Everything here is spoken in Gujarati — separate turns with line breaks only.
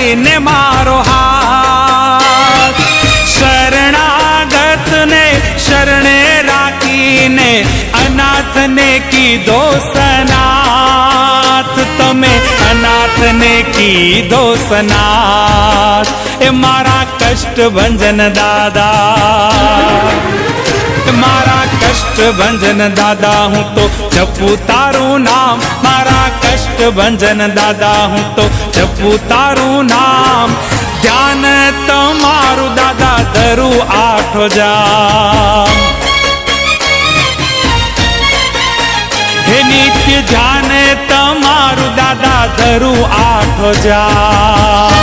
પકડીને મારો હાથ, શરણાગતને શરણે રાખીને અનાથને કીધો સનાથ, તમે અનાથને કીધો સનાથ. એ મારા કષ્ટ ભંજન દાદા, મારા કષ્ટ ભંજન દાદા, હું તો જપું તારું નામ. મારા કષ્ટ ભંજન દાદા, હું તો જપું તારું નામ. ધ્યાન તમારું દાદા ધરું આઠો જામ, હે નિત્ય ધ્યાન તમારું દાદા ધરું આઠો જામ.